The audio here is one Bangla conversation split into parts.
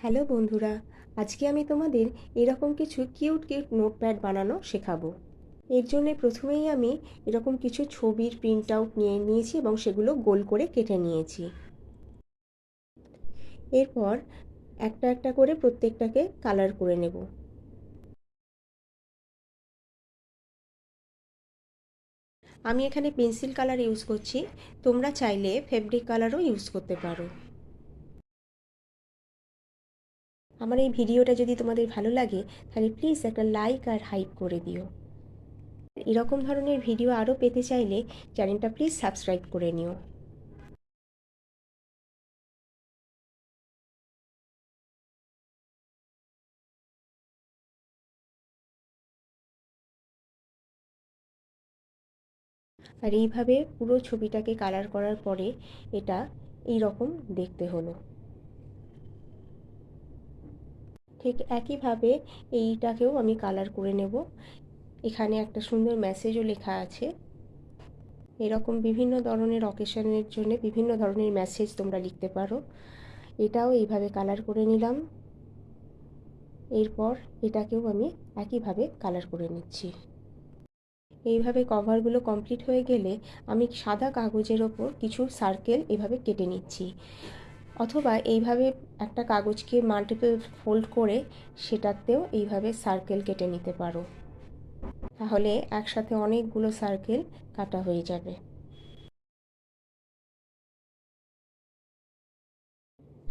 হ্যালো বন্ধুরা, আজকে আমি তোমাদের এরকম কিছু কিউট কিউট নোটপ্যাড বানানো শেখাবো। এর জন্য প্রথমেই আমি এরকম কিছু ছবির প্রিন্ট আউট নিয়ে নিয়েছি এবং সেগুলো গোল করে কেটে নিয়েছি। এরপর একটা একটা করে প্রত্যেকটাকে কালার করে নেব। আমি এখানে পেন্সিল কালার ইউজ করছি, তোমরা চাইলে ফেব্রিক কালারও ইউজ করতে পারো। আমার এই ভিডিওটা যদি তোমাদের ভালো লাগে তাহলে প্লিজ একটা লাইক আর হাইপ করে দিও। এরকম ধরনের ভিডিও আরও পেতে চাইলে চ্যানেলটা প্লিজ সাবস্ক্রাইব করে নিও। আর এইভাবে পুরো ছবিটাকে কালার করার পরে এটা এই রকম দেখতে হলো। ঠিক একইভাবে এইটাকেও আমি কালার করে নেব। এখানে একটা সুন্দর মেসেজও লেখা আছে। এরকম বিভিন্ন ধরনের অকেশনের জন্য বিভিন্ন ধরনের মেসেজ তোমরা লিখতে পারো। এটাও এইভাবে কালার করে নিলাম। এরপর এটাকেও আমি একইভাবে কালার করে নিচ্ছি। এইভাবে কভারগুলো কমপ্লিট হয়ে গেলে আমি সাদা কাগজের ওপর কিছু সার্কেল এভাবে কেটে নিচ্ছি, অথবা এইভাবে একটা কাগজকে মাল্টিপল ফোল্ড করে সেটাতেও এইভাবে সার্কেল কেটে নিতে পারো, তাহলে একসাথে অনেকগুলো সার্কেল কাটা হয়ে যাবে।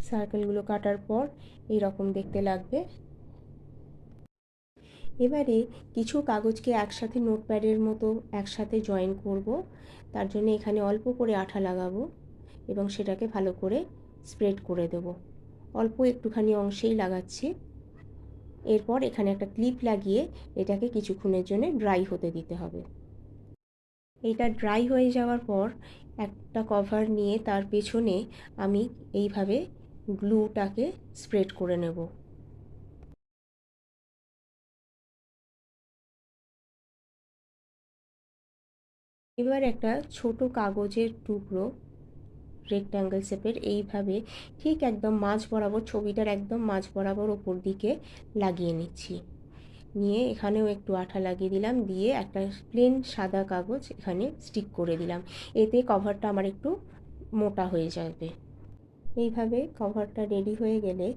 সার্কেলগুলো কাটার পর এই রকম দেখতে লাগবে। এবারে কিছু কাগজকে একসাথে নোটপ্যাডের মতো একসাথে জয়েন করব। তার জন্য এখানে অল্প করে আঠা লাগাবো এবং সেটাকে ভালো করে স্প্রেড করে দেব। অল্প একটুখানি অংশেই লাগাচ্ছি। এরপর এখানে একটা ক্লিপ লাগিয়ে এটাকে কিছুক্ষণের জন্য ড্রাই হতে দিতে হবে। এটা ড্রাই হয়ে যাওয়ার পর একটা কভার নিয়ে তার পেছনে আমি এইভাবে গ্লুটাকে স্প্রেড করে নেব। এবার একটা ছোট কাগজের টুকরো রেক্ট্যাঙ্গেল শেপের এইভাবে ঠিক একদম মাঝ বরাবর, ছবিটার একদম মাঝ বরাবর ওপর দিকে লাগিয়ে নিচ্ছি। নিয়ে এখানেও একটু আঠা লাগিয়ে দিলাম, দিয়ে একটা প্লেন সাদা কাগজ এখানে স্টিক করে দিলাম। এতে কভারটা আমার একটু মোটা হয়ে যাবে। এইভাবে কভারটা রেডি হয়ে গেলে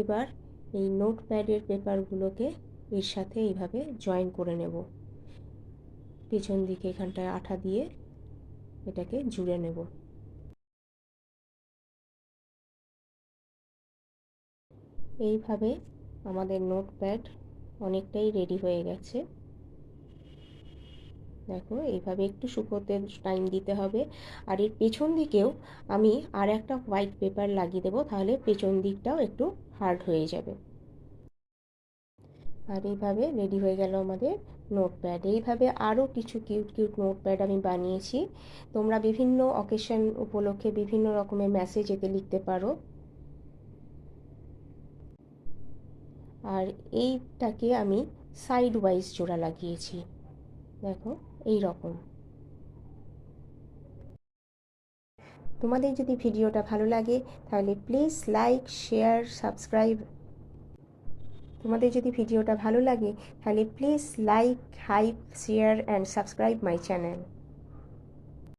এবার এই নোটপ্যাডের পেপারগুলোকে এর সাথে এইভাবে জয়েন করে নেব। পেছন দিকে এখানটায় আঠা দিয়ে এটাকে জুড়ে নেব। এইভাবে আমাদের নোটপ্যাড অনেকটাই রেডি হয়ে গেছে। দেখো এইভাবে একটু শুকোতে টাইম দিতে হবে। আর এর পেছন দিকেও আমি আর একটা হোয়াইট পেপার লাগিয়ে দেবো, তাহলে পেছন দিকটাও একটু হার্ড হয়ে যাবে। আর এইভাবে রেডি হয়ে গেল আমাদের নোটপ্যাড। এইভাবে আরও কিছু কিউট কিউট নোটপ্যাড আমি বানিয়েছি। তোমরা বিভিন্ন অকেশন উপলক্ষে বিভিন্ন রকমের মেসেজ এতে লিখতে পারো। আর এইটাকে আমি সাইড ওয়াইজ জোড়া লাগিয়েছি, দেখো এই রকম। তোমাদের যদি ভিডিওটা ভালো লাগে তাহলে প্লিজ লাইক, শেয়ার, সাবস্ক্রাইব। তোমাদের যদি ভিডিওটা ভালো লাগে তাহলে please like, hype, share and subscribe my channel.